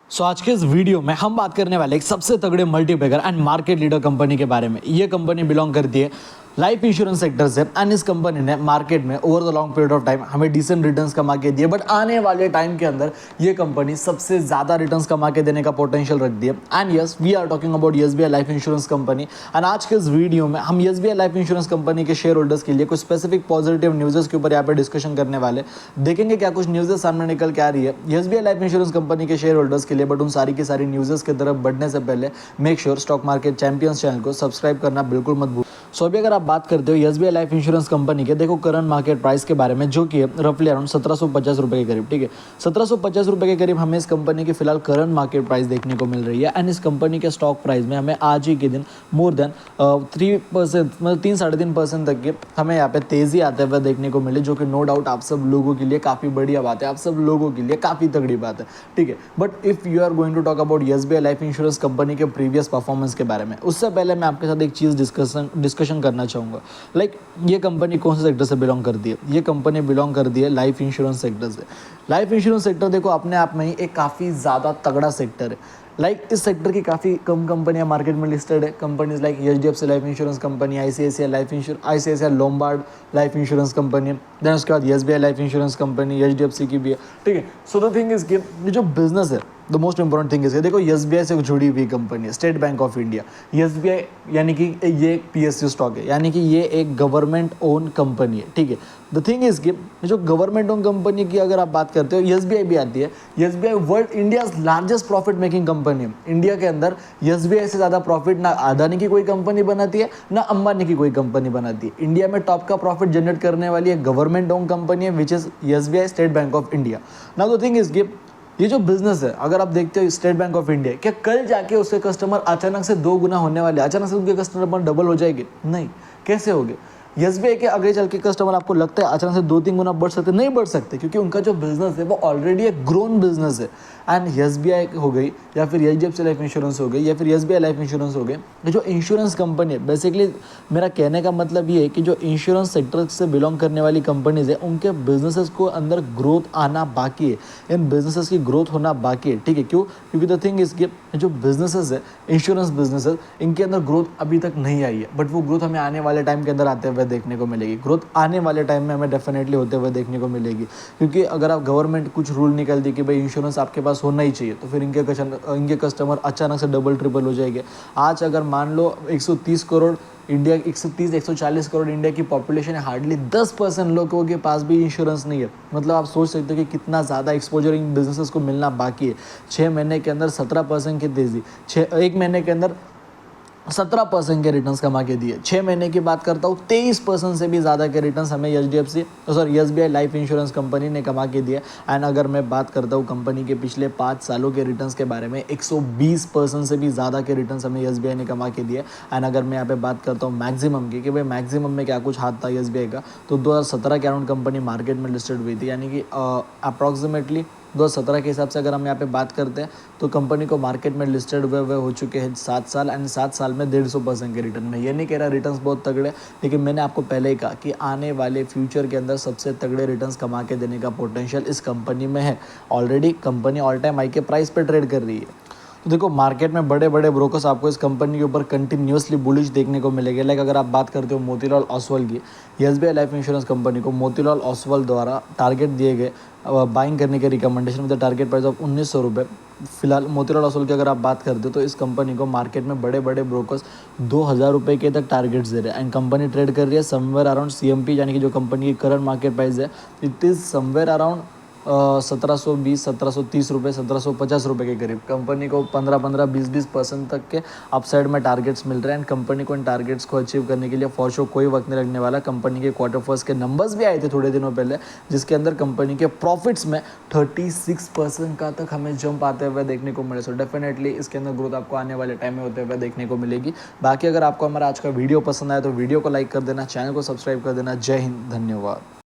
आज के इस वीडियो में हम बात करने वाले एक सबसे तगड़े multibagger and market leader company के बारे में। ये कंपनी बिलोंग करती है लाइफ इंश्योरेंस सेक्टर से एंड इस कंपनी ने मार्केट में over the long period of time हमें डिसेंट रिटर्न्स कमा के दिए, बट आने वाले टाइम के अंदर ये कंपनी सबसे ज़्यादा रिटर्न्स कमा के देने का पोटेंशियल रख दिए। And yes, we are talking about SBI life insurance company. एंड आज के इस वीडियो में हम एसबीआई लाइफ इंश्योरेंस कंपनी के शेयर होल्डर्स के लिए कुछ स्पेसिफिक पॉजिटिव न्यूज़ के ऊपर यहाँ पे डिस्कशन करने वाले, देखेंगे क्या कुछ न्यूज़ सामने निकल के आ रही है एसबीआई लाइफ इंश्योरेंस कंपनी के शेयर होल्डर्स के लिए। बट उन सारी की सारी न्यूज़ की तरफ बढ़ने से पहले make sure stock market champions channel को सब्सक्राइब करना बिल्कुल मत भूल। सो अभी अगर आप बात करते हो एसबीआई लाइफ इंश्योरेंस कंपनी के, देखो करंट मार्केट प्राइस के बारे में, जो कि है रफली अराउंड 1750 रुपये के करीब। ठीक है, 1750 रुपये के करीब हमें इस कंपनी की फिलहाल करंट मार्केट प्राइस देखने को मिल रही है। एंड इस कंपनी के स्टॉक प्राइस में हमें आज ही के दिन मोर देन 3% मतलब 3-3.5% तक की हमें यहाँ पे तेज़ी आते हुए देखने को मिले, जो कि नो डाउट आप सब लोगों के लिए काफ़ी बढ़िया बात है, आप सब लोगों के लिए काफ़ी तगड़ी बात है। ठीक है, but if you are going to talk about SBI life insurance company के प्रीवियस परफॉर्मेंस के बारे में, उससे पहले मैं आपके साथ एक चीज़ डिस्कशन करना चाहूँगा। लाइक ये कंपनी कौन से सेक्टर से बिलोंग करती है? ये कंपनी बिलोंग करती है लाइफ इंश्योरेंस सेक्टर से। लाइफ इंश्योरेंस सेक्टर देखो अपने आप में ही एक काफ़ी ज़्यादा तगड़ा सेक्टर है। इस सेक्टर की काफ़ी कम कंपनियां मार्केट में लिस्टेड है। Companies like HDFC life insurance company, ICICI Lombard life insurance company, then उसके बाद SBI life insurance company, HDFC की भी है। ठीक है, सो द थिंग इज कि ये जो बिजनेस है, the most important thing is देखो एसबीआई से जुड़ी हुई कंपनी है state bank of India. SBI यानी कि ये एक पीएसयू स्टॉक है, यानी कि ये एक गवर्नमेंट ओन कंपनी है। ठीक है, द थिंग इज कि जो गवर्नमेंट ओन कंपनी की अगर आप बात करते हो, एसबीआई भी आती है। SBI world India's largest profit making company है। इंडिया के अंदर एसबीआई से ज़्यादा प्रॉफिट ना अदानी की कोई कंपनी बनाती है, ना अंबानी की कोई कंपनी बनाती है। इंडिया में टॉप का प्रॉफिट जनरेट करने वाली एक गवर्नमेंट ओन कंपनी है, which is SBI state bank of India. Now the thing is कि ये जो बिजनेस है, अगर आप देखते हो स्टेट बैंक ऑफ इंडिया, क्या कल जाके उसके कस्टमर अचानक से 2 गुना होने वाले, अचानक से उनके कस्टमर डबल हो जाएंगे? नहीं। कैसे होंगे? एसबीआई के आगे चल के कस्टमर आपको लगता है अचानक से 2-3 गुना बढ़ सकते? नहीं बढ़ सकते, क्योंकि उनका जो बिजनेस है वो ऑलरेडी एक ग्रोन बिजनेस है। एंड एसबीआई हो गई, या फिर एचडीएफसी लाइफ इंश्योरेंस हो गई, या फिर एसबीआई लाइफ इंश्योरेंस हो गई, ये जो इंश्योरेंस कंपनी है, बेसिकली मेरा कहने का मतलब ये है कि जो इंश्योरेंस सेक्टर से बिलोंग करने वाली कंपनीज है, उनके बिजनेसेस को अंदर ग्रोथ आना बाकी है, इन बिजनेसेस की ग्रोथ होना बाकी है। ठीक है, क्यों? क्योंकि द थिंग इज कि जो बिजनेसेस है, इंश्योरेंस बिजनेसेस, इनके अंदर ग्रोथ अभी तक नहीं आई है, बट वो ग्रोथ हमें आने वाले टाइम के अंदर आते हुए देखने को मिलेगी। ग्रोथ आने वाले टाइम में हमें डेफिनेटली होते हुए देखने को मिलेगी, क्योंकि अगर आप गवर्नमेंट कुछ रूल निकल दी कि भाई इंश्योरेंस आपके पास होना ही चाहिए, तो फिर इनके कस्टमर अचानक से डबल ट्रिपल हो जाएंगे। आज अगर मान लो 130 करोड़ इंडिया, 140 करोड़ इंडिया की पॉपुलेशन है, हार्डली 10% लोगों के पास भी इंश्योरेंस नहीं है। मतलब आप सोच सकते हो कि कितना ज़्यादा एक्सपोजर इन बिजनेसेस को मिलना बाकी है। 6 महीने के अंदर 17% की तेज़ी, 1 महीने के अंदर 17% के रिटर्न्स कमा के दिए। 6 महीने की बात करता हूँ, 23% से भी ज़्यादा के रिटर्न्स हमें एसबीआई लाइफ इंश्योरेंस कंपनी ने कमा के दिए। एंड अगर मैं बात करता हूँ कंपनी के पिछले 5 सालों के रिटर्न्स के बारे में, 120% से भी ज़्यादा के रिटर्न्स हमें एसबीआई ने कमा के दिए। एंड अगर मैं यहाँ पे बात करता हूँ मैक्सिमम की, कि भाई मैक्सिमम में क्या कुछ हाथ था एसबीआई का, तो 2017 के अराउंड कंपनी मार्केट में लिस्टेड हुई थी, यानी कि अप्रॉक्सीमेटली 2017 के हिसाब से अगर हम यहाँ पे बात करते हैं, तो कंपनी को मार्केट में लिस्टेड हुए हो चुके हैं 7 साल, एंड 7 साल में 150% के रिटर्न में। ये नहीं कह रहा रिटर्न्स बहुत तगड़े, लेकिन मैंने आपको पहले ही कहा कि आने वाले फ्यूचर के अंदर सबसे तगड़े रिटर्न्स कमा के देने का पोटेंशियल इस कंपनी में है। Already company all time high के प्राइस पर ट्रेड कर रही है। तो देखो मार्केट में बड़े बड़े ब्रोकर्स आपको इस कंपनी के ऊपर कंटिन्यूसली बुलिश देखने को मिलेंगे। लाइक अगर आप बात करते हो मोतीलाल ओसवाल की, एसबीआई लाइफ इंश्योरेंस कंपनी को मोतीलाल ओसवाल द्वारा टारगेट दिए गए बाइंग करने के recommendation with the target price of 1900 रुपये। फिलहाल मोतीलाल ओसवाल की अगर आप बात करते हो, तो इस कंपनी को मार्केट में बड़े बड़े ब्रोकर्स 2000 रुपये के तक टारगेट्स दे रहे हैं। एंड कंपनी ट्रेड कर रही है समवेयर अराउंड सीएमपी, यानी कि जो कंपनी की करंट मार्केट प्राइस है, इट इज़ समवेयर अराउंड 1720, 1730 रुपये, 1750 रुपये के करीब। कंपनी को 15-15, 20-20% तक के अपसाइड में टारगेट्स मिल रहे हैं। एंड कंपनी को इन टारगेट्स को अचीव करने के लिए फॉर श्योर कोई वक्त नहीं लगने वाला। कंपनी के क्वार्टर फर्स्ट के नंबर्स भी आए थे थोड़े दिनों पहले, जिसके अंदर कंपनी के प्रॉफिट्स में 36% का तक हमें जंप आते हुए देखने को मिले। सो डेफिनेटली इसके अंदर ग्रोथ आपको आने वाले टाइम में होते हुए देखने को मिलेगी। बाकी अगर आपको हमारा आज का वीडियो पसंद आया तो वीडियो को लाइक कर देना, चैनल को सब्सक्राइब कर देना। जय हिंद, धन्यवाद।